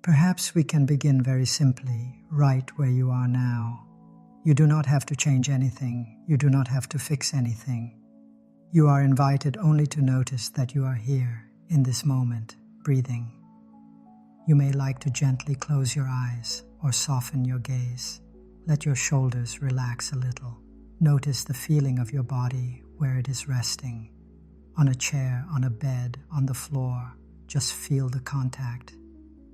Perhaps we can begin very simply, right where you are now. You do not have to change anything. You do not have to fix anything. You are invited only to notice that you are here, in this moment, breathing. You may like to gently close your eyes or soften your gaze. Let your shoulders relax a little. Notice the feeling of your body where it is resting. On a chair, on a bed, on the floor, just feel the contact.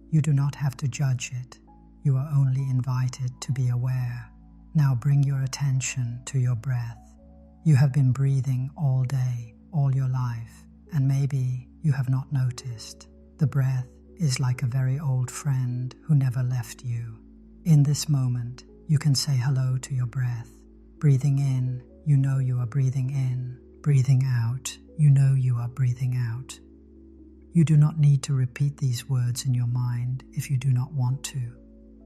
You do not have to judge it. You are only invited to be aware. Now bring your attention to your breath. You have been breathing all day, all your life, and maybe you have not noticed. The breath is like a very old friend who never left you. In this moment, you can say hello to your breath. Breathing in, you know you are breathing in. Breathing out, you know you are breathing out. You do not need to repeat these words in your mind if you do not want to.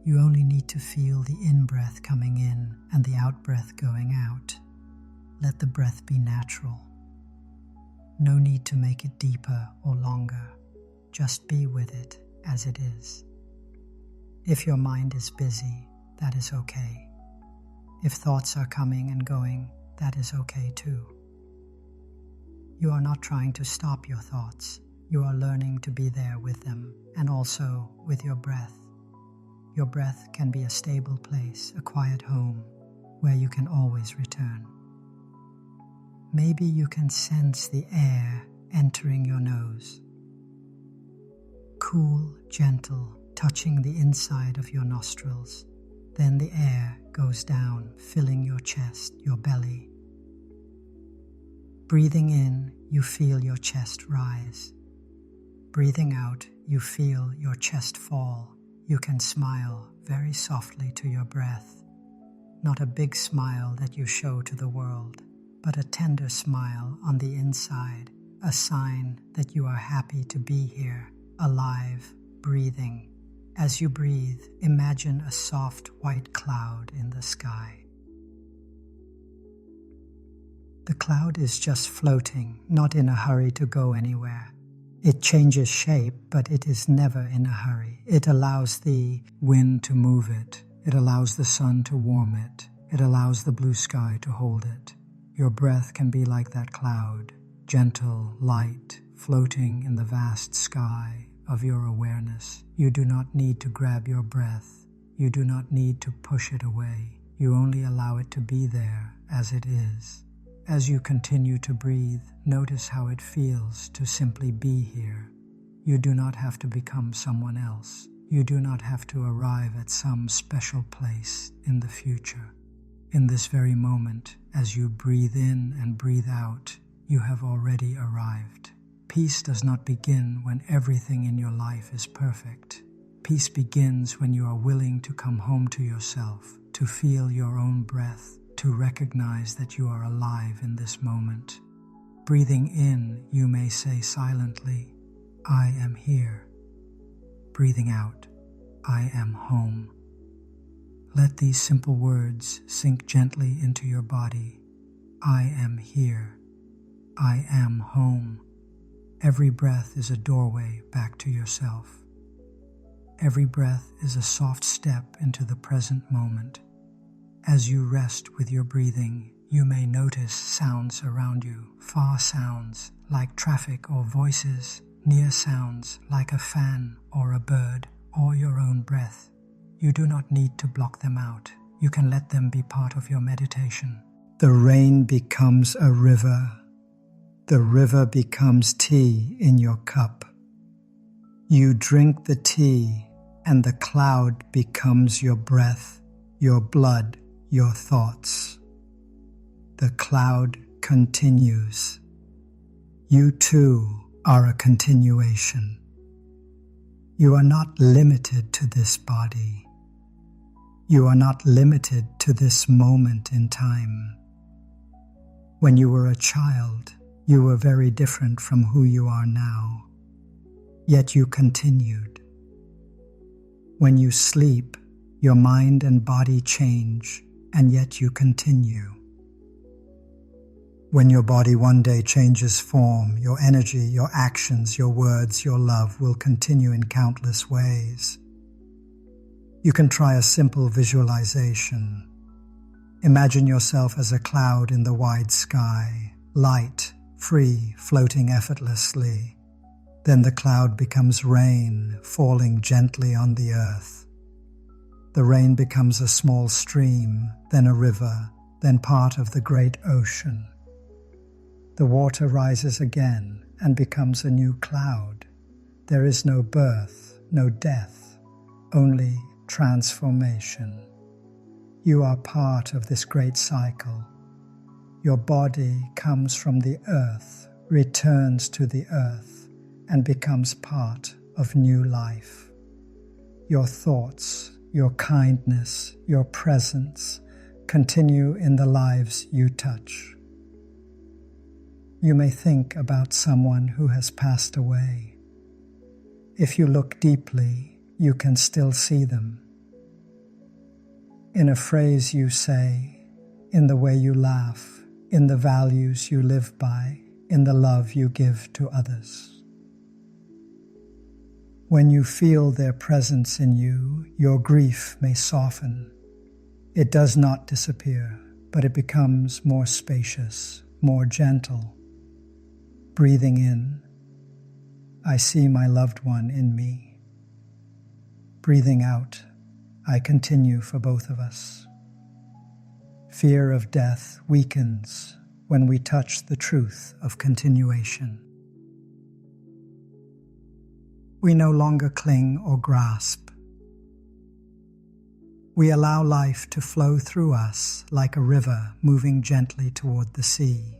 You only need to feel the in-breath coming in and the out-breath going out. Let the breath be natural. No need to make it deeper or longer. Just be with it as it is. If your mind is busy, that is okay. If thoughts are coming and going, that is okay too. You are not trying to stop your thoughts. You are learning to be there with them and also with your breath. Your breath can be a stable place, a quiet home, where you can always return. Maybe you can sense the air entering your nose. Cool, gentle, touching the inside of your nostrils. Then the air goes down, filling your chest, your belly. Breathing in, you feel your chest rise. Breathing out, you feel your chest fall. You can smile very softly to your breath. Not a big smile that you show to the world, but a tender smile on the inside, a sign that you are happy to be here, alive, breathing. As you breathe, imagine a soft white cloud in the sky. The cloud is just floating, not in a hurry to go anywhere. It changes shape, but it is never in a hurry. It allows the wind to move it. It allows the sun to warm it. It allows the blue sky to hold it. Your breath can be like that cloud, gentle, light, floating in the vast sky of your awareness. You do not need to grab your breath. You do not need to push it away. You only allow it to be there as it is. As you continue to breathe, notice how it feels to simply be here. You do not have to become someone else. You do not have to arrive at some special place in the future. In this very moment, as you breathe in and breathe out, you have already arrived. Peace does not begin when everything in your life is perfect. Peace begins when you are willing to come home to yourself, to feel your own breath, to recognize that you are alive in this moment. Breathing in, you may say silently, I am here. Breathing out, I am home. Let these simple words sink gently into your body. I am here. I am home. Every breath is a doorway back to yourself. Every breath is a soft step into the present moment. As you rest with your breathing, you may notice sounds around you, far sounds like traffic or voices, near sounds like a fan or a bird or your own breath. You do not need to block them out. You can let them be part of your meditation. The rain becomes a river. The river becomes tea in your cup. You drink the tea, and the cloud becomes your breath, your blood, your thoughts. The cloud continues. You too are a continuation. You are not limited to this body. You are not limited to this moment in time. When you were a child, you were very different from who you are now, yet you continued. When you sleep, your mind and body change, and yet you continue. When your body one day changes form, your energy, your actions, your words, your love will continue in countless ways. You can try a simple visualization. Imagine yourself as a cloud in the wide sky, light, free, floating effortlessly. Then the cloud becomes rain, falling gently on the earth. The rain becomes a small stream, then a river, then part of the great ocean. The water rises again and becomes a new cloud. There is no birth, no death, only transformation. You are part of this great cycle. Your body comes from the earth, returns to the earth, and becomes part of new life. Your thoughts, your kindness, your presence continue in the lives you touch. You may think about someone who has passed away. If you look deeply, you can still see them. In a phrase you say, in the way you laugh, in the values you live by, in the love you give to others. When you feel their presence in you, your grief may soften. It does not disappear, but it becomes more spacious, more gentle. Breathing in, I see my loved one in me. Breathing out, I continue for both of us. Fear of death weakens when we touch the truth of continuation. We no longer cling or grasp. We allow life to flow through us like a river moving gently toward the sea.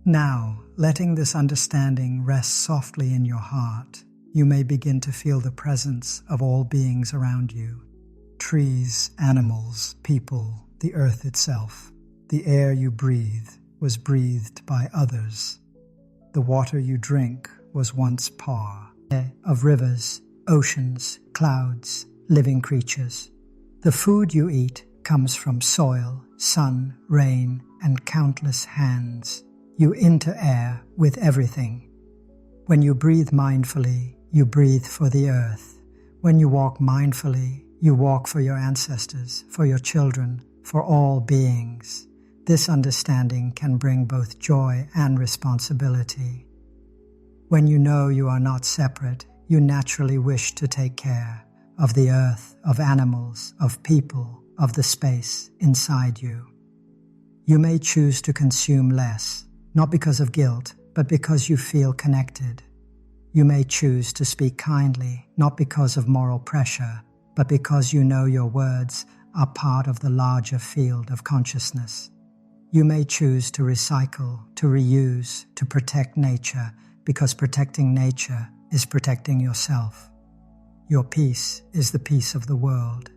Now, letting this understanding rest softly in your heart, you may begin to feel the presence of all beings around you. Trees, animals, people, the earth itself. The air you breathe was breathed by others. The water you drink was once par of rivers, oceans, clouds, living creatures. The food you eat comes from soil, sun, rain, and countless hands. You inter-air with everything. When you breathe mindfully, you breathe for the earth. When you walk mindfully, you walk for your ancestors, for your children, for all beings. This understanding can bring both joy and responsibility. When you know you are not separate, you naturally wish to take care of the earth, of animals, of people, of the space inside you. You may choose to consume less, not because of guilt, but because you feel connected. You may choose to speak kindly, not because of moral pressure, but because you know your words are part of the larger field of consciousness. You may choose to recycle, to reuse, to protect nature, because protecting nature is protecting yourself. Your peace is the peace of the world.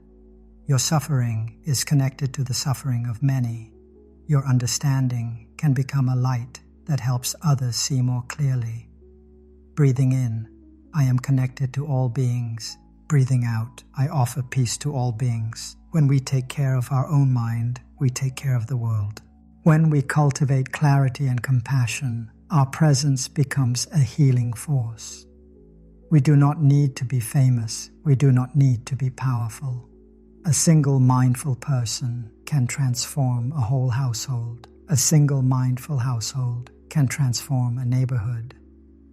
Your suffering is connected to the suffering of many. Your understanding can become a light that helps others see more clearly. Breathing in, I am connected to all beings. Breathing out, I offer peace to all beings. When we take care of our own mind, we take care of the world. When we cultivate clarity and compassion, our presence becomes a healing force. We do not need to be famous. We do not need to be powerful. A single mindful person can transform a whole household. A single mindful household can transform a neighborhood.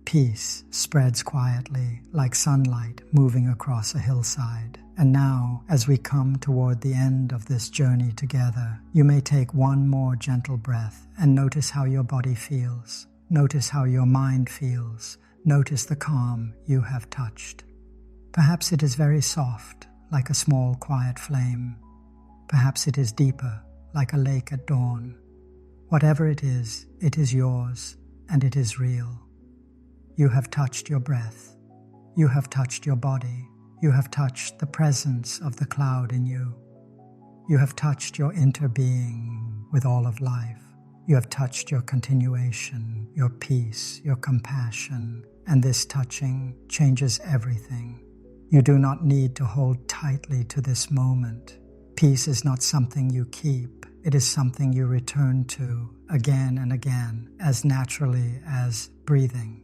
Peace spreads quietly like sunlight moving across a hillside. And now, as we come toward the end of this journey together, you may take one more gentle breath and notice how your body feels. Notice how your mind feels. Notice the calm you have touched. Perhaps it is very soft, like a small quiet flame. Perhaps it is deeper, like a lake at dawn. Whatever it is yours, and it is real. You have touched your breath. You have touched your body. You have touched the presence of the cloud in you. You have touched your interbeing with all of life. You have touched your continuation, your peace, your compassion, and this touching changes everything. You do not need to hold tightly to this moment. Peace is not something you keep. It is something you return to again and again, as naturally as breathing.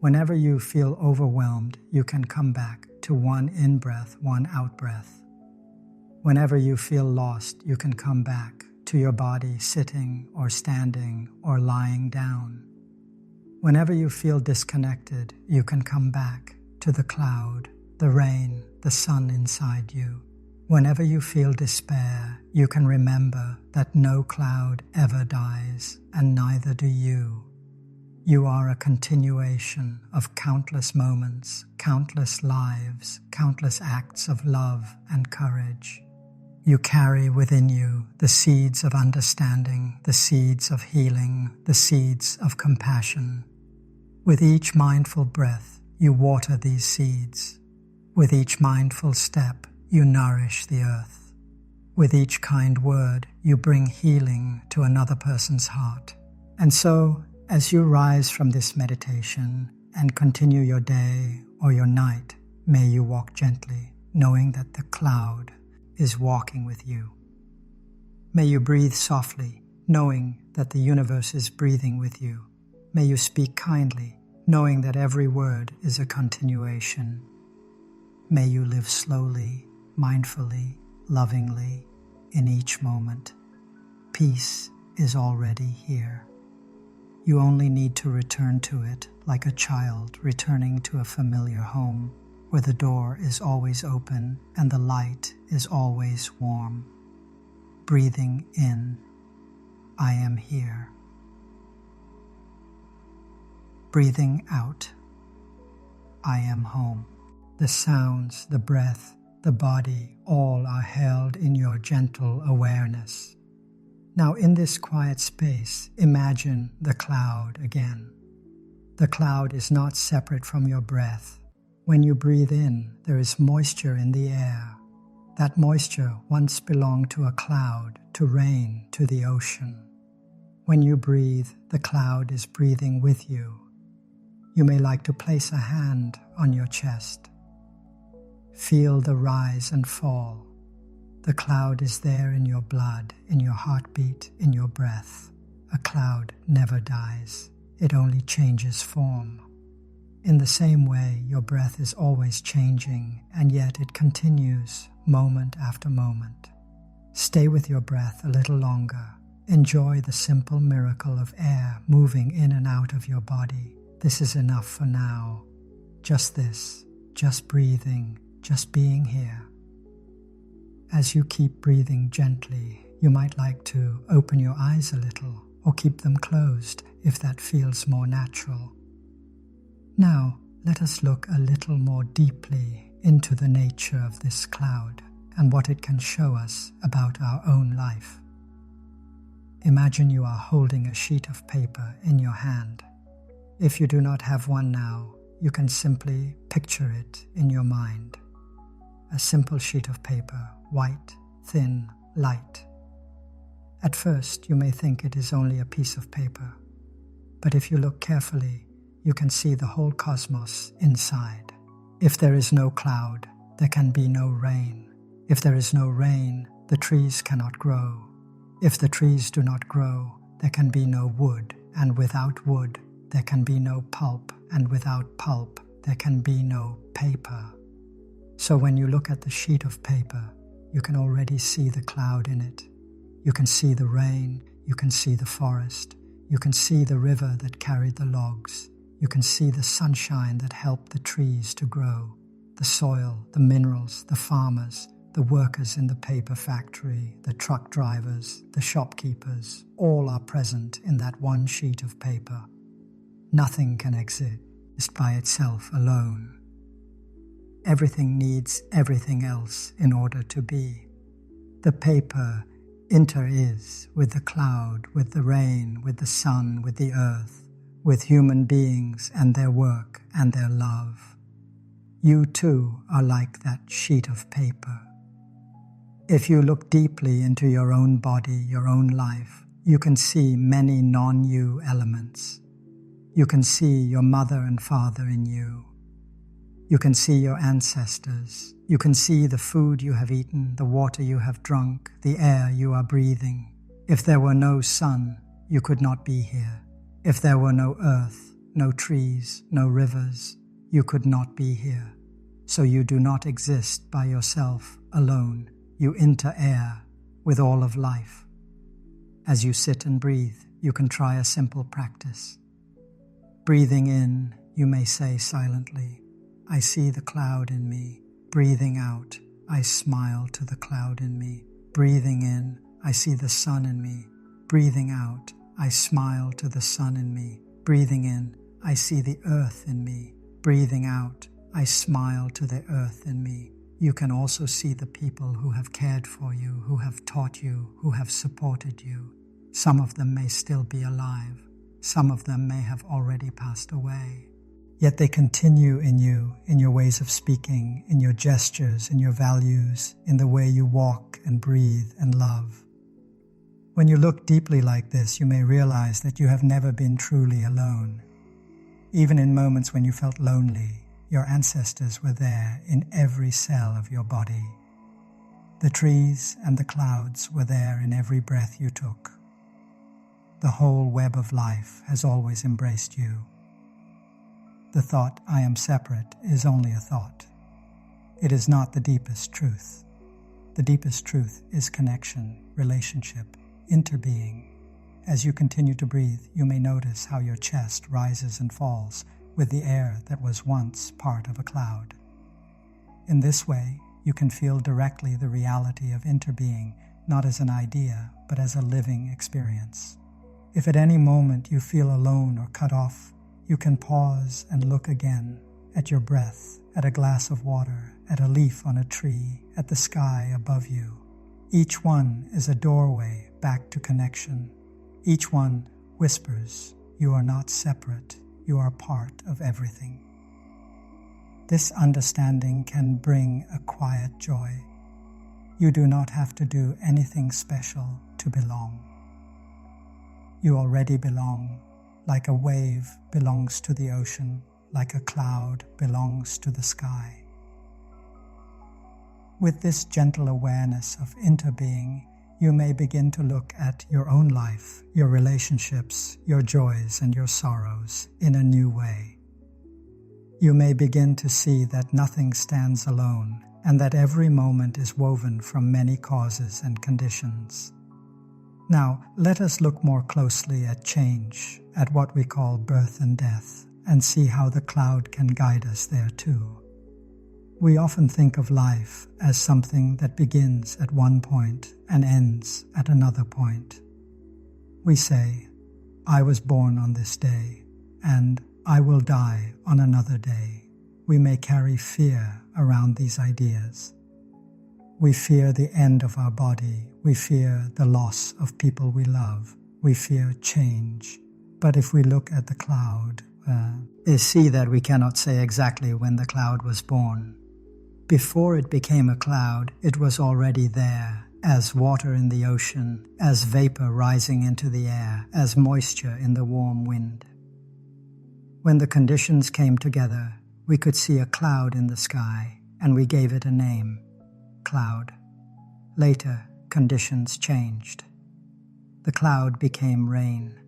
Whenever you feel overwhelmed, you can come back to one in-breath, one out-breath. Whenever you feel lost, you can come back to your body sitting or standing or lying down. Whenever you feel disconnected, you can come back to the cloud, the rain, the sun inside you. Whenever you feel despair, you can remember that no cloud ever dies, and neither do you. You are a continuation of countless moments, countless lives, countless acts of love and courage. You carry within you the seeds of understanding, the seeds of healing, the seeds of compassion. With each mindful breath, you water these seeds. With each mindful step, you nourish the earth. With each kind word, you bring healing to another person's heart. And so, as you rise from this meditation and continue your day or your night, may you walk gently, knowing that the cloud is walking with you. May you breathe softly, knowing that the universe is breathing with you. May you speak kindly, knowing that every word is a continuation. May you live slowly, mindfully, lovingly, in each moment. Peace is already here. You only need to return to it like a child returning to a familiar home, where the door is always open and the light is always warm. Breathing in, I am here. Breathing out, I am home. The sounds, the breath, the body, all are held in your gentle awareness. Now in this quiet space, imagine the cloud again. The cloud is not separate from your breath. When you breathe in, there is moisture in the air. That moisture once belonged to a cloud, to rain, to the ocean. When you breathe, the cloud is breathing with you. You may like to place a hand on your chest. Feel the rise and fall. The cloud is there in your blood, in your heartbeat, in your breath. A cloud never dies. It only changes form. In the same way, your breath is always changing, and yet it continues moment after moment. Stay with your breath a little longer. Enjoy the simple miracle of air moving in and out of your body. This is enough for now. Just this, just breathing, just being here. As you keep breathing gently, you might like to open your eyes a little or keep them closed if that feels more natural. Now, let us look a little more deeply into the nature of this cloud and what it can show us about our own life. Imagine you are holding a sheet of paper in your hand. If you do not have one now, you can simply picture it in your mind. A simple sheet of paper, white, thin, light. At first, you may think it is only a piece of paper, but if you look carefully, you can see the whole cosmos inside. If there is no cloud, there can be no rain. If there is no rain, the trees cannot grow. If the trees do not grow, there can be no wood, and without wood, there can be no pulp, and without pulp, there can be no paper. So when you look at the sheet of paper, you can already see the cloud in it. You can see the rain, you can see the forest, you can see the river that carried the logs, you can see the sunshine that helped the trees to grow, the soil, the minerals, the farmers, the workers in the paper factory, the truck drivers, the shopkeepers, all are present in that one sheet of paper. Nothing can exist by itself alone. Everything needs everything else in order to be. The paper inter-is with the cloud, with the rain, with the sun, with the earth, with human beings and their work and their love. You too are like that sheet of paper. If you look deeply into your own body, your own life, you can see many non-you elements. You can see your mother and father in you. You can see your ancestors. You can see the food you have eaten, the water you have drunk, the air you are breathing. If there were no sun, you could not be here. If there were no earth, no trees, no rivers, you could not be here. So you do not exist by yourself alone. You interair with all of life. As you sit and breathe, you can try a simple practice. Breathing in, you may say silently, I see the cloud in me. Breathing out, I smile to the cloud in me. Breathing in, I see the sun in me. Breathing out, I smile to the sun in me. Breathing in, I see the earth in me. Breathing out, I smile to the earth in me. You can also see the people who have cared for you, who have taught you, who have supported you. Some of them may still be alive. Some of them may have already passed away. Yet they continue in you, in your ways of speaking, in your gestures, in your values, in the way you walk and breathe and love. When you look deeply like this, you may realize that you have never been truly alone. Even in moments when you felt lonely, your ancestors were there in every cell of your body. The trees and the clouds were there in every breath you took. The whole web of life has always embraced you. The thought, I am separate, is only a thought. It is not the deepest truth. The deepest truth is connection, relationship, interbeing. As you continue to breathe, you may notice how your chest rises and falls with the air that was once part of a cloud. In this way, you can feel directly the reality of interbeing, not as an idea, but as a living experience. If at any moment you feel alone or cut off, you can pause and look again at your breath, at a glass of water, at a leaf on a tree, at the sky above you. Each one is a doorway back to connection. Each one whispers, you are not separate, you are part of everything. This understanding can bring a quiet joy. You do not have to do anything special to belong. You already belong, like a wave belongs to the ocean, like a cloud belongs to the sky. With this gentle awareness of interbeing, you may begin to look at your own life, your relationships, your joys and your sorrows in a new way. You may begin to see that nothing stands alone and that every moment is woven from many causes and conditions. Now, let us look more closely at change, at what we call birth and death, and see how the cloud can guide us there too. We often think of life as something that begins at one point and ends at another point. We say, I was born on this day, and I will die on another day. We may carry fear around these ideas. We fear the end of our body. We fear the loss of people we love. We fear change. But if we look at the cloud, see that we cannot say exactly when the cloud was born. Before it became a cloud, it was already there, as water in the ocean, as vapor rising into the air, as moisture in the warm wind. When the conditions came together, we could see a cloud in the sky, and we gave it a name, cloud. Later, conditions changed. The cloud became rain.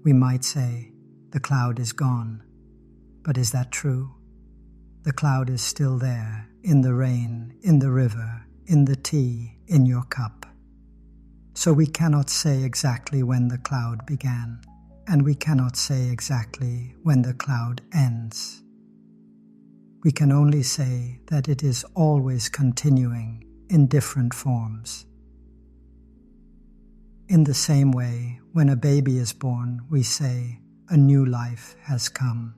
We might say, the cloud is gone. But is that true? The cloud is still there, in the rain, in the river, in the tea, in your cup. So we cannot say exactly when the cloud began, and we cannot say exactly when the cloud ends. We can only say that it is always continuing in different forms. In the same way, when a baby is born, we say, a new life has come.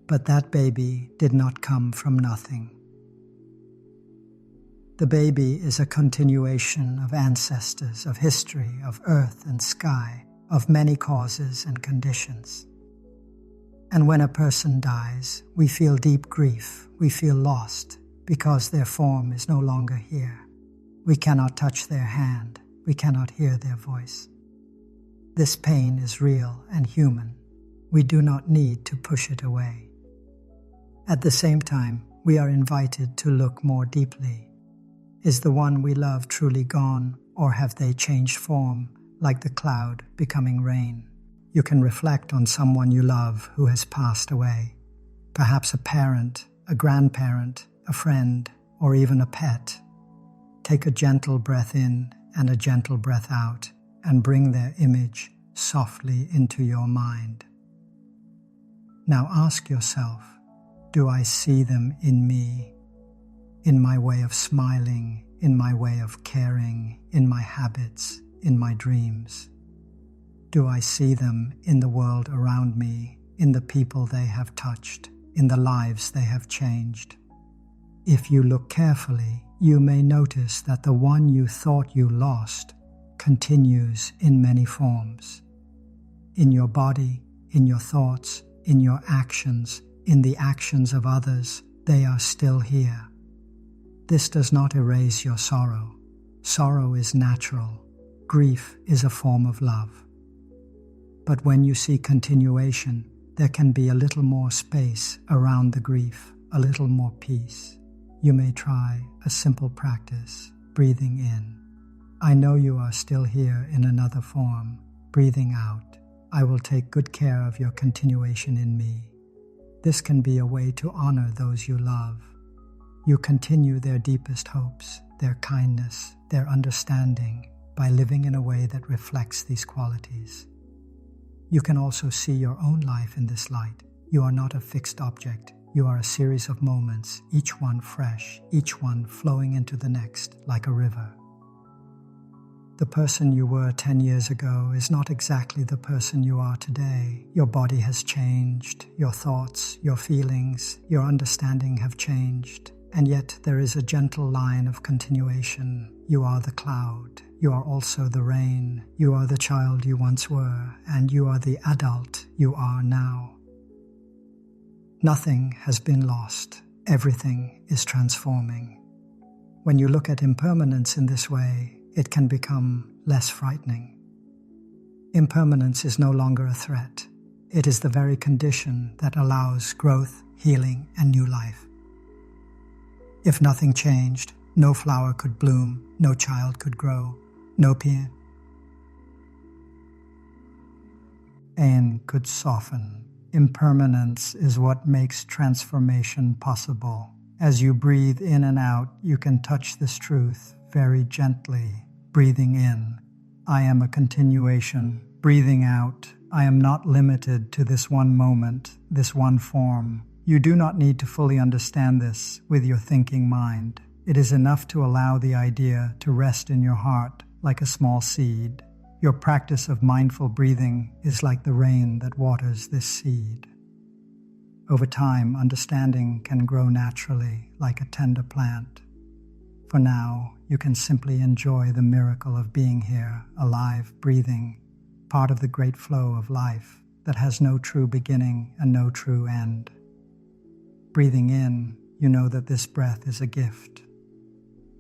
But that baby did not come from nothing. The baby is a continuation of ancestors, of history, of earth and sky, of many causes and conditions. And when a person dies, we feel deep grief, we feel lost, because their form is no longer here. We cannot touch their hand, we cannot hear their voice. This pain is real and human. We do not need to push it away. At the same time, we are invited to look more deeply. Is the one we love truly gone, or have they changed form, like the cloud becoming rain? You can reflect on someone you love who has passed away. Perhaps a parent, a grandparent, a friend, or even a pet. Take a gentle breath in and a gentle breath out and bring their image softly into your mind. Now ask yourself, do I see them in me? In my way of smiling, in my way of caring, in my habits, in my dreams? Do I see them in the world around me, in the people they have touched, in the lives they have changed? If you look carefully, you may notice that the one you thought you lost continues in many forms. In your body, in your thoughts, in your actions, in the actions of others, they are still here. This does not erase your sorrow. Sorrow is natural. Grief is a form of love. But when you see continuation, there can be a little more space around the grief, a little more peace. You may try a simple practice, breathing in. I know you are still here in another form. Breathing out. I will take good care of your continuation in me. This can be a way to honor those you love. You continue their deepest hopes, their kindness, their understanding by living in a way that reflects these qualities. You can also see your own life in this light. You are not a fixed object. You are a series of moments, each one fresh, each one flowing into the next like a river. The person you were 10 years ago is not exactly the person you are today. Your body has changed, your thoughts, your feelings, your understanding have changed, and yet there is a gentle line of continuation. You are the cloud, you are also the rain, you are the child you once were, and you are the adult you are now. Nothing has been lost. Everything is transforming. When you look at impermanence in this way, it can become less frightening. Impermanence is no longer a threat. It is the very condition that allows growth, healing, and new life. If nothing changed, no flower could bloom, no child could grow, no pain could soften. Impermanence is what makes transformation possible. As you breathe in and out, you can touch this truth very gently. Breathing in, I am a continuation. Breathing out, I am not limited to this one moment, this one form. You do not need to fully understand this with your thinking mind. It is enough to allow the idea to rest in your heart like a small seed. Your practice of mindful breathing is like the rain that waters this seed. Over time, understanding can grow naturally like a tender plant. For now, you can simply enjoy the miracle of being here, alive, breathing, part of the great flow of life that has no true beginning and no true end. Breathing in, you know that this breath is a gift.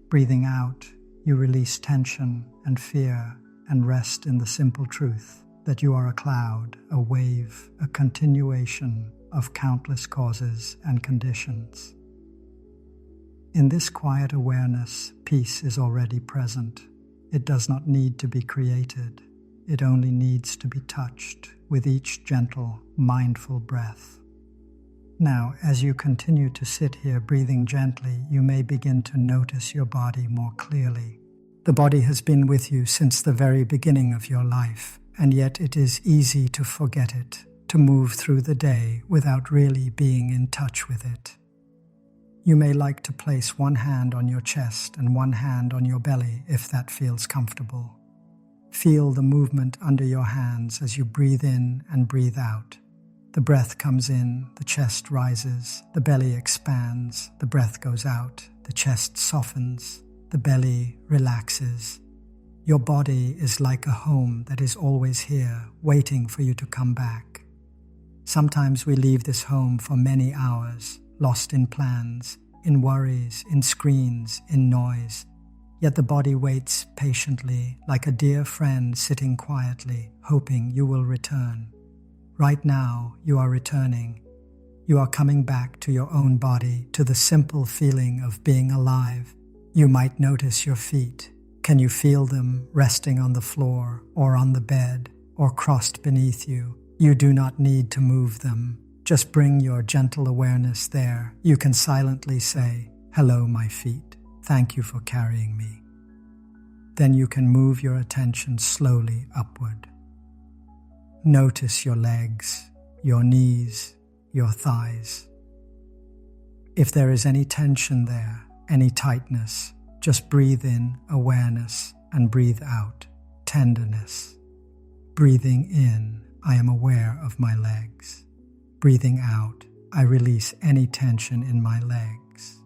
Breathing out, you release tension and fear and rest in the simple truth that you are a cloud, a wave, a continuation of countless causes and conditions. In this quiet awareness, peace is already present. It does not need to be created. It only needs to be touched with each gentle, mindful breath. Now, as you continue to sit here breathing gently, you may begin to notice your body more clearly. The body has been with you since the very beginning of your life, and yet it is easy to forget it, to move through the day without really being in touch with it. You may like to place one hand on your chest and one hand on your belly if that feels comfortable. Feel the movement under your hands as you breathe in and breathe out. The breath comes in, the chest rises, the belly expands, the breath goes out, the chest softens, the belly relaxes. Your body is like a home that is always here, waiting for you to come back. Sometimes we leave this home for many hours, lost in plans, in worries, in screens, in noise. Yet the body waits patiently, like a dear friend sitting quietly, hoping you will return. Right now, you are returning. You are coming back to your own body, to the simple feeling of being alive. You might notice your feet. Can you feel them resting on the floor or on the bed? or crossed beneath you. You do not need to move them. Just bring your gentle awareness there. You can silently say, "Hello, my feet. Thank you for carrying me." Then you can move your attention slowly upward. Notice your legs, your knees, your thighs. If there is any tension there, any tightness, just breathe in awareness and breathe out tenderness. Breathing in, I am aware of my legs. Breathing out, I release any tension in my legs.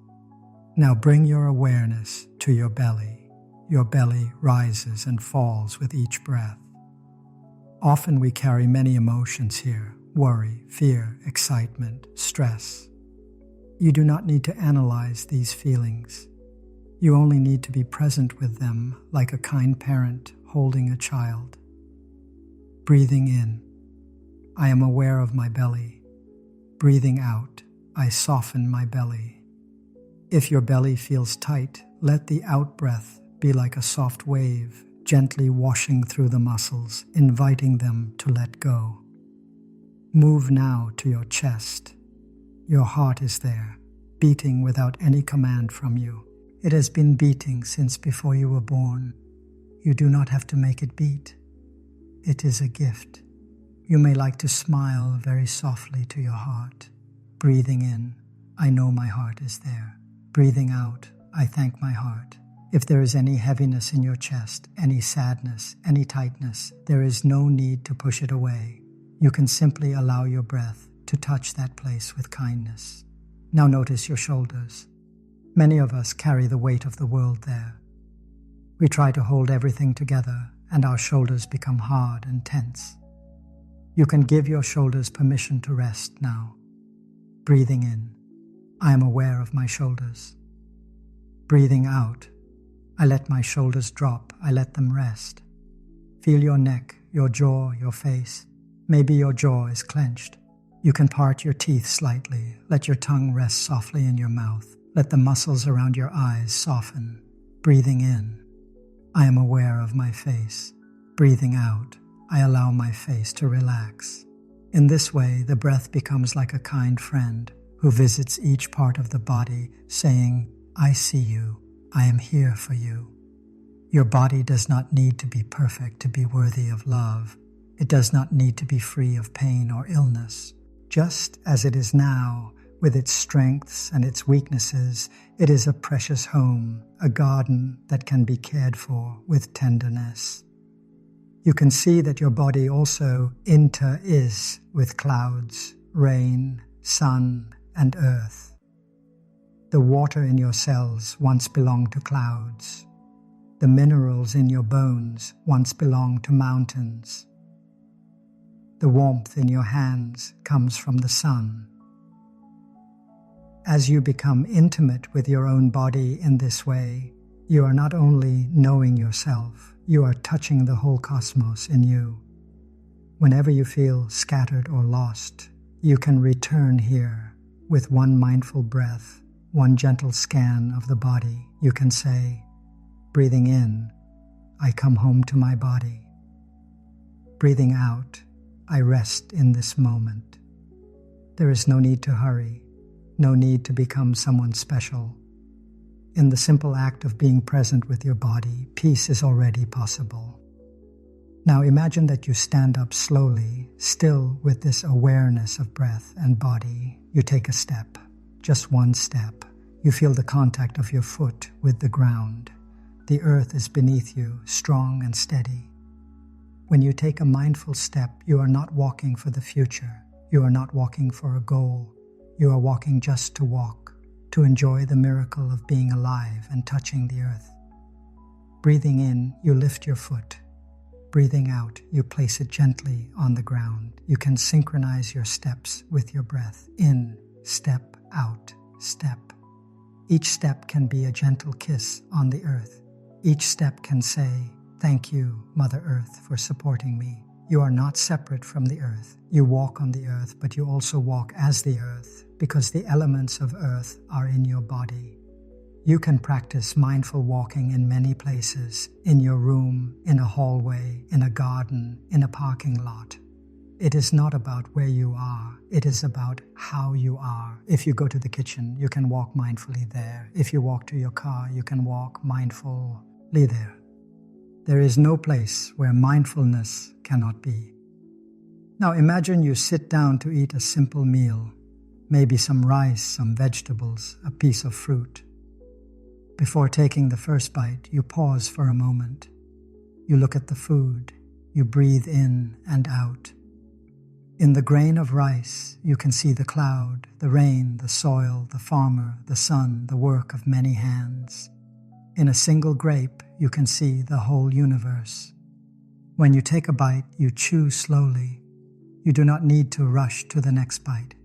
Now bring your awareness to your belly. Your belly rises and falls with each breath. Often we carry many emotions here: worry, fear, excitement, stress. You do not need to analyze these feelings. You only need to be present with them like a kind parent holding a child. Breathing in, I am aware of my belly. Breathing out, I soften my belly. If your belly feels tight, let the out-breath be like a soft wave, gently washing through the muscles, inviting them to let go. Move now to your chest. Your heart is there, beating without any command from you. It has been beating since before you were born. You do not have to make it beat. It is a gift. You may like to smile very softly to your heart. Breathing in, I know my heart is there. Breathing out, I thank my heart. If there is any heaviness in your chest, any sadness, any tightness, there is no need to push it away. You can simply allow your breath to touch that place with kindness. Now notice your shoulders. Many of us carry the weight of the world there. We try to hold everything together, and our shoulders become hard and tense. You can give your shoulders permission to rest now. Breathing in, I am aware of my shoulders. Breathing out, I let my shoulders drop, I let them rest. Feel your neck, your jaw, your face. Maybe your jaw is clenched. You can part your teeth slightly. Let your tongue rest softly in your mouth. Let the muscles around your eyes soften. Breathing in, I am aware of my face. Breathing out, I allow my face to relax. In this way, the breath becomes like a kind friend who visits each part of the body, saying, I see you. I am here for you. Your body does not need to be perfect to be worthy of love. It does not need to be free of pain or illness. Just as it is now, with its strengths and its weaknesses, it is a precious home, a garden that can be cared for with tenderness. You can see that your body also inter-is with clouds, rain, sun, and earth. The water in your cells once belonged to clouds. The minerals in your bones once belonged to mountains. The warmth in your hands comes from the sun. As you become intimate with your own body in this way, you are not only knowing yourself, you are touching the whole cosmos in you. Whenever you feel scattered or lost, you can return here with one mindful breath, one gentle scan of the body. You can say, breathing in, I come home to my body. Breathing out, I rest in this moment. There is no need to hurry, no need to become someone special. In the simple act of being present with your body, peace is already possible. Now imagine that you stand up slowly, still with this awareness of breath and body. You take a step, just one step. You feel the contact of your foot with the ground. The earth is beneath you, strong and steady. When you take a mindful step, you are not walking for the future. You are not walking for a goal. You are walking just to walk, to enjoy the miracle of being alive and touching the earth. Breathing in, you lift your foot. Breathing out, you place it gently on the ground. You can synchronize your steps with your breath. In, step, out, step. Each step can be a gentle kiss on the earth. Each step can say, thank you, Mother Earth, for supporting me. You are not separate from the earth. You walk on the earth, but you also walk as the earth, because the elements of earth are in your body. You can practice mindful walking in many places, in your room, in a hallway, in a garden, in a parking lot. It is not about where you are, it is about how you are. If you go to the kitchen, you can walk mindfully there. If you walk to your car, you can walk mindfully there. There is no place where mindfulness cannot be. Now imagine you sit down to eat a simple meal, maybe some rice, some vegetables, a piece of fruit. Before taking the first bite, you pause for a moment. You look at the food. You breathe in and out. In the grain of rice, you can see the cloud, the rain, the soil, the farmer, the sun, the work of many hands. In a single grape, you can see the whole universe. When you take a bite, you chew slowly. You do not need to rush to the next bite.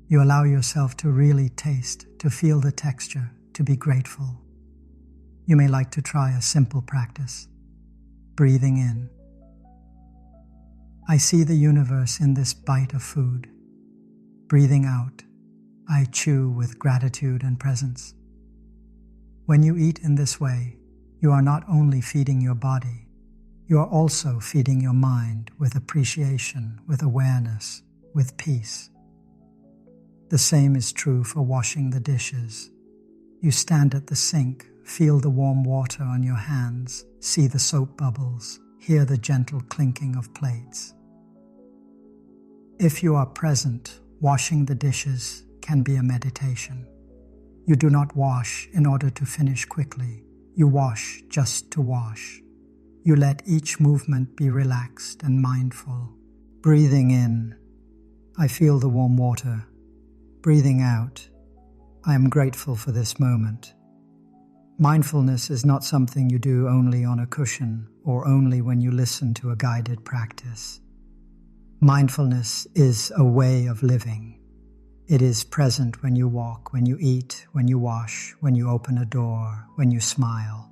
You allow yourself to really taste, to feel the texture, to be grateful. You may like to try a simple practice. Breathing in. I see the universe in this bite of food. Breathing out. I chew with gratitude and presence. When you eat in this way, you are not only feeding your body, you are also feeding your mind with appreciation, with awareness, with peace. The same is true for washing the dishes. You stand at the sink, feel the warm water on your hands, see the soap bubbles, hear the gentle clinking of plates. If you are present, washing the dishes can be a meditation. You do not wash in order to finish quickly. You wash just to wash. You let each movement be relaxed and mindful. Breathing in, I feel the warm water. Breathing out, I am grateful for this moment. Mindfulness is not something you do only on a cushion or only when you listen to a guided practice. Mindfulness is a way of living. It is present when you walk, when you eat, when you wash, when you open a door, when you smile.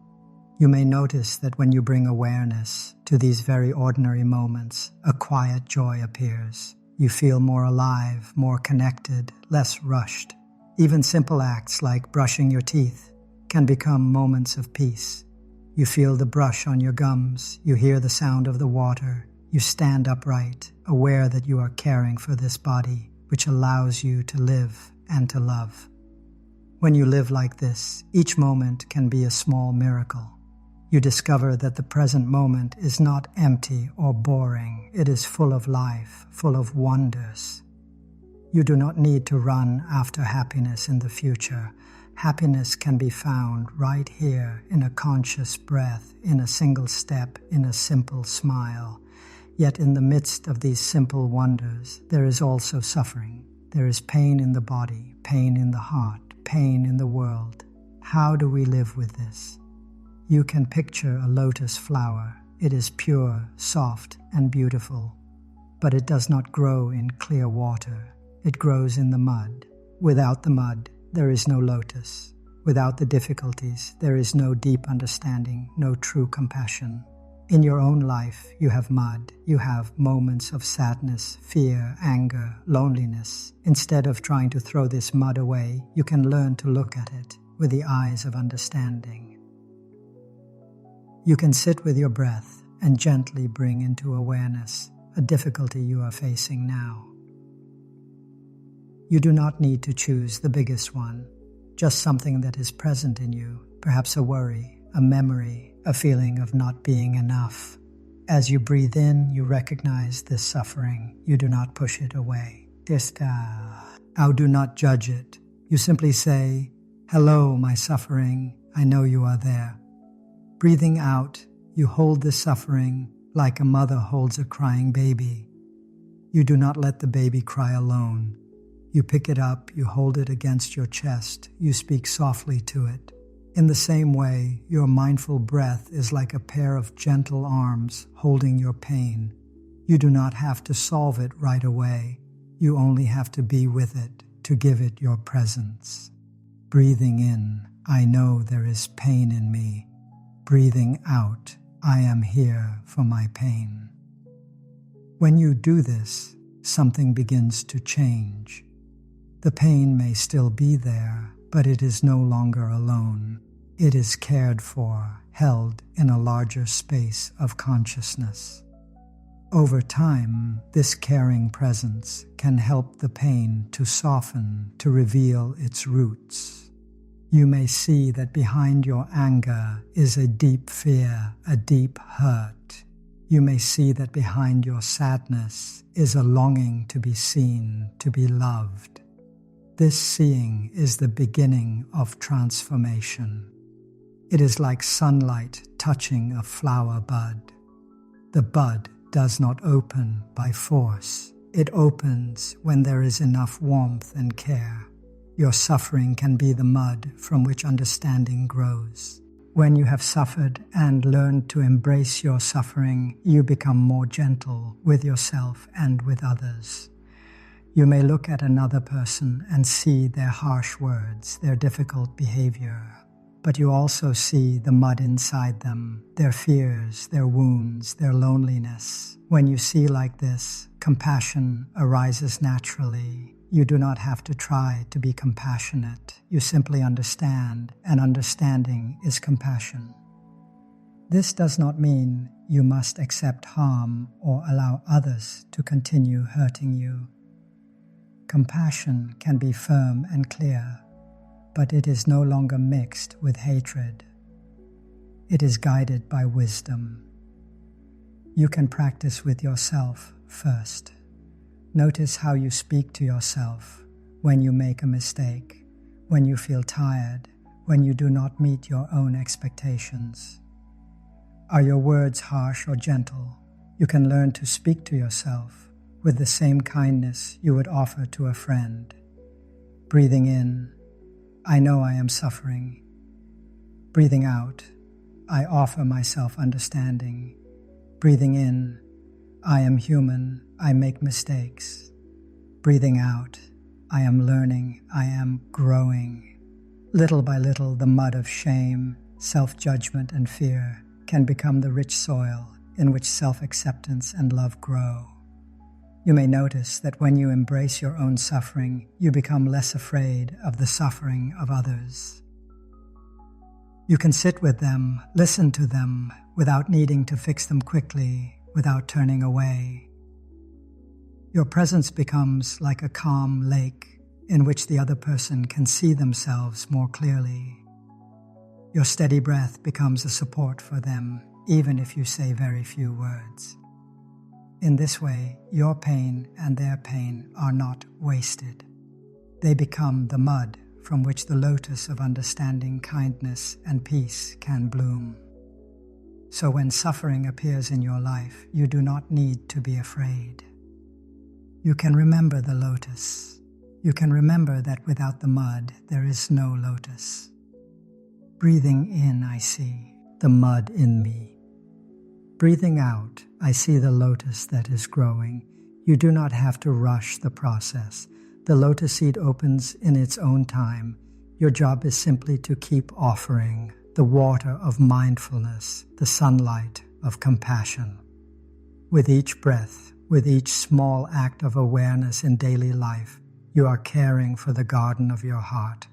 You may notice that when you bring awareness to these very ordinary moments, a quiet joy appears. You feel more alive, more connected, less rushed. Even simple acts like brushing your teeth can become moments of peace. You feel the brush on your gums, you hear the sound of the water, you stand upright, aware that you are caring for this body, which allows you to live and to love. When you live like this, each moment can be a small miracle. You discover that the present moment is not empty or boring, it is full of life, full of wonders. You do not need to run after happiness in the future. Happiness can be found right here in a conscious breath, in a single step, in a simple smile. Yet in the midst of these simple wonders, there is also suffering. There is pain in the body, pain in the heart, pain in the world. How do we live with this? You can picture a lotus flower. It is pure, soft, and beautiful. But it does not grow in clear water. It grows in the mud. Without the mud, there is no lotus. Without the difficulties, there is no deep understanding, no true compassion. In your own life, you have mud. You have moments of sadness, fear, anger, loneliness. Instead of trying to throw this mud away, you can learn to look at it with the eyes of understanding. You can sit with your breath and gently bring into awareness a difficulty you are facing now. You do not need to choose the biggest one, just something that is present in you, perhaps a worry, a memory, a feeling of not being enough. As you breathe in, you recognize this suffering. You do not push it away. Do not judge it. You simply say, "Hello, my suffering. I know you are there." Breathing out, you hold this suffering like a mother holds a crying baby. You do not let the baby cry alone. You pick it up, you hold it against your chest, you speak softly to it. In the same way, your mindful breath is like a pair of gentle arms holding your pain. You do not have to solve it right away. You only have to be with it, to give it your presence. Breathing in, I know there is pain in me. Breathing out, I am here for my pain. When you do this, something begins to change. The pain may still be there, but it is no longer alone. It is cared for, held in a larger space of consciousness. Over time, this caring presence can help the pain to soften, to reveal its roots. You may see that behind your anger is a deep fear, a deep hurt. You may see that behind your sadness is a longing to be seen, to be loved. This seeing is the beginning of transformation. It is like sunlight touching a flower bud. The bud does not open by force. It opens when there is enough warmth and care. Your suffering can be the mud from which understanding grows. When you have suffered and learned to embrace your suffering, you become more gentle with yourself and with others. You may look at another person and see their harsh words, their difficult behavior, but you also see the mud inside them, their fears, their wounds, their loneliness. When you see like this, compassion arises naturally. You do not have to try to be compassionate. You simply understand, and understanding is compassion. This does not mean you must accept harm or allow others to continue hurting you. Compassion can be firm and clear, but it is no longer mixed with hatred. It is guided by wisdom. You can practice with yourself first. Notice how you speak to yourself when you make a mistake, when you feel tired, when you do not meet your own expectations. Are your words harsh or gentle? You can learn to speak to yourself with the same kindness you would offer to a friend. Breathing in, I know I am suffering. Breathing out, I offer myself understanding. Breathing in, I am human, I make mistakes. Breathing out, I am learning, I am growing. Little by little, the mud of shame, self-judgment, and fear can become the rich soil in which self-acceptance and love grow. You may notice that when you embrace your own suffering, you become less afraid of the suffering of others. You can sit with them, listen to them, without needing to fix them quickly, without turning away. Your presence becomes like a calm lake in which the other person can see themselves more clearly. Your steady breath becomes a support for them, even if you say very few words. In this way, your pain and their pain are not wasted. They become the mud from which the lotus of understanding, kindness, and peace can bloom. So when suffering appears in your life, you do not need to be afraid. You can remember the lotus. You can remember that without the mud, there is no lotus. Breathing in, I see the mud in me. Breathing out, I see the lotus that is growing. You do not have to rush the process. The lotus seed opens in its own time. Your job is simply to keep offering the water of mindfulness, the sunlight of compassion. With each breath, with each small act of awareness in daily life, you are caring for the garden of your heart.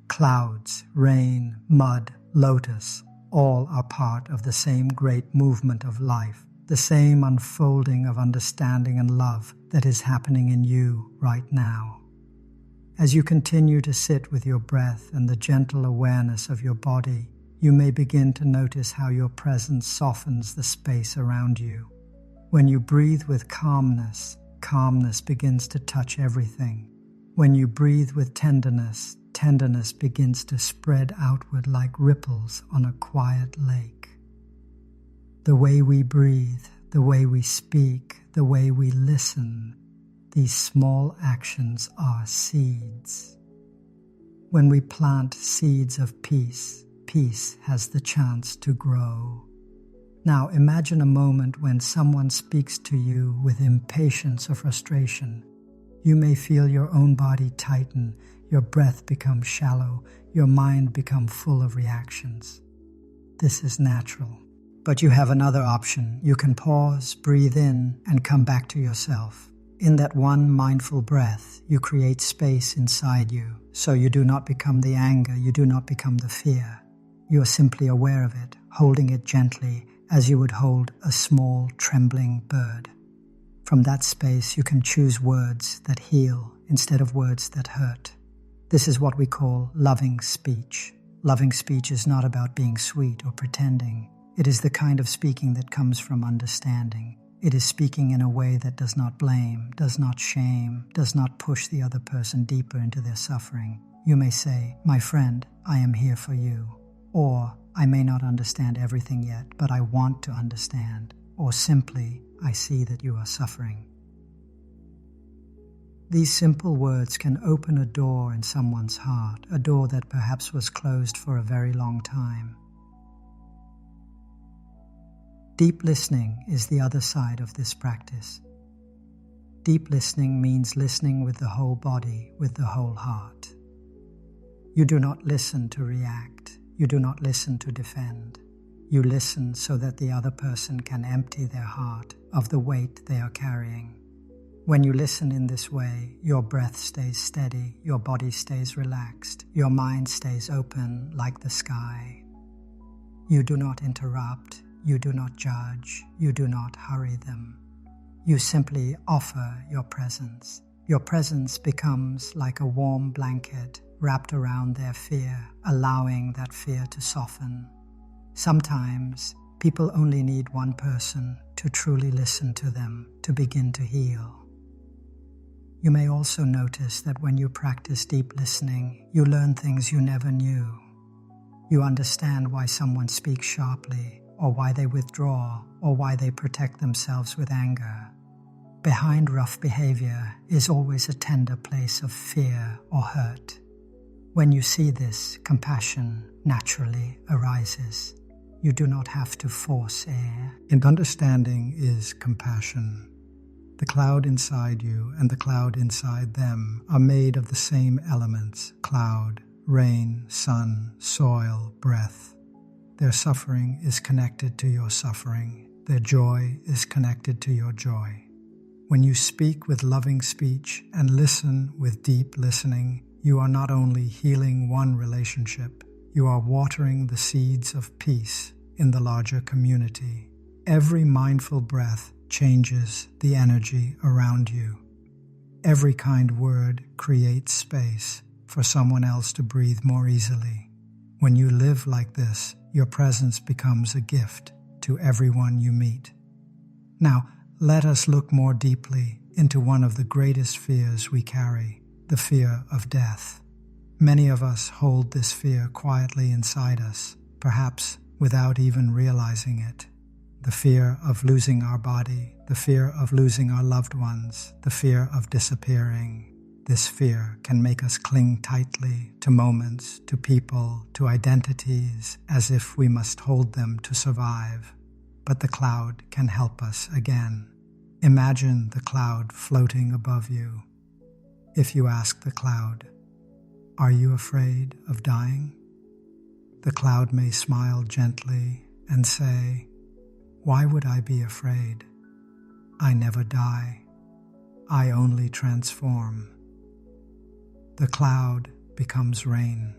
Clouds, rain, mud, lotus, all are part of the same great movement of life, the same unfolding of understanding and love that is happening in you right now. As you continue to sit with your breath and the gentle awareness of your body, you may begin to notice how your presence softens the space around you. When you breathe with calmness, calmness begins to touch everything. When you breathe with tenderness, tenderness begins to spread outward like ripples on a quiet lake. The way we breathe, the way we speak, the way we listen, these small actions are seeds. When we plant seeds of peace, peace has the chance to grow. Now imagine a moment when someone speaks to you with impatience or frustration. You may feel your own body tighten, your breath become shallow, your mind become full of reactions. This is natural. But you have another option. You can pause, breathe in, and come back to yourself. In that one mindful breath, you create space inside you, so you do not become the anger, you do not become the fear. You are simply aware of it, holding it gently as you would hold a small, trembling bird. From that space, you can choose words that heal instead of words that hurt. This is what we call loving speech. Loving speech is not about being sweet or pretending. It is the kind of speaking that comes from understanding. It is speaking in a way that does not blame, does not shame, does not push the other person deeper into their suffering. You may say, "My friend, I am here for you." Or, "I may not understand everything yet, but I want to understand." Or simply, "I see that you are suffering." These simple words can open a door in someone's heart, a door that perhaps was closed for a very long time. Deep listening is the other side of this practice. Deep listening means listening with the whole body, with the whole heart. You do not listen to react. You do not listen to defend. You listen so that the other person can empty their heart of the weight they are carrying. When you listen in this way, your breath stays steady, your body stays relaxed, your mind stays open like the sky. You do not interrupt, you do not judge, you do not hurry them. You simply offer your presence. Your presence becomes like a warm blanket wrapped around their fear, allowing that fear to soften. Sometimes people only need one person to truly listen to them, to begin to heal. You may also notice that when you practice deep listening, you learn things you never knew. You understand why someone speaks sharply, or why they withdraw, or why they protect themselves with anger. Behind rough behavior is always a tender place of fear or hurt. When you see this, compassion naturally arises. You do not have to force air. And understanding is compassion. The cloud inside you and the cloud inside them are made of the same elements: cloud, rain, sun, soil, breath. Their suffering is connected to your suffering. Their joy is connected to your joy. When you speak with loving speech and listen with deep listening, you are not only healing one relationship, you are watering the seeds of peace in the larger community. Every mindful breath changes the energy around you. Every kind word creates space for someone else to breathe more easily. When you live like this, your presence becomes a gift to everyone you meet. Now, let us look more deeply into one of the greatest fears we carry, the fear of death. Many of us hold this fear quietly inside us, perhaps without even realizing it. The fear of losing our body, the fear of losing our loved ones, the fear of disappearing. This fear can make us cling tightly to moments, to people, to identities, as if we must hold them to survive. But the cloud can help us again. Imagine the cloud floating above you. If you ask the cloud, "Are you afraid of dying?" the cloud may smile gently and say, "Why would I be afraid? I never die. I only transform." The cloud becomes rain.